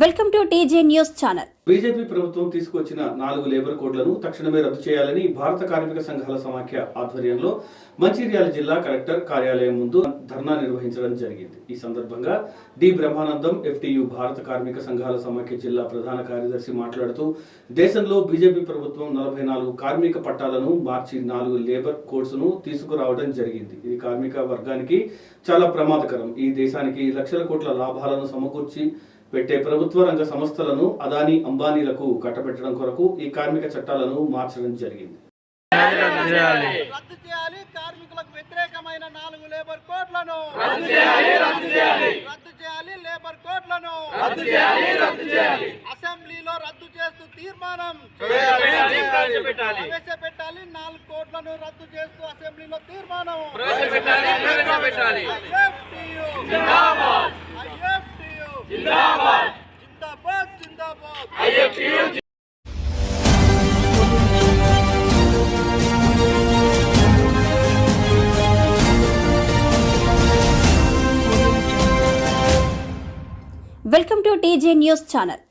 Welcome to TJ news channel. BJP ప్రభుత్వం తీసుకొచ్చిన 4 labour కోడ్లను తక్షణమే రద్దు చేయాలని భారత కార్మిక సంఘాల సమాఖ్య ఆధ్వర్యంలో మంచిర్యాల జిల్లా కలెక్టర్ కార్యాలయం ముందు ధర్నా నిర్వహించడం జరిగింది. ఈ సందర్భంగా డి బ్రహ్మానందం ఎఫ్టియు భారత కార్మిక సంఘాల సమాఖ్య జిల్లా ప్రధాన కార్యదర్శి మాట్లాడుతూ దేశంలో బీజేపీ ప్రభుత్వం 44 కార్మిక పట్టాలను మార్చి 4 లేబర్ కోడ్స్ ను తీసుకురావడం జరిగింది. ఇది కార్మిక వర్గానికి చాలా ప్రమాదకరం. ఈ దేశానికి లక్షల కోట్ల లాభాలను సమకూర్చి పెట్టే ప్రభుత్వ రంగ సంస్థలను అదానీ అంబానీలకు కట్టబెట్టడం కొరకు ఈ కార్మిక చట్టాలను మార్చడం జరిగింది. రద్దు చేయాలి కార్మికులకు వ్యతిరేకమైన 4 లేబర్ కోడ్లను రద్దు చేయాలి లేబర్ కోడ్లను అసెంబ్లీలో రద్దు చేస్తూ తీర్మానం ప్రవేశపెట్టాలి. 4 కోడ్లను రద్దు చేస్తూ అసెంబ్లీలో తీర్మానం జిందాబాద్ జిందాబాద్. Welcome to TJ news channel.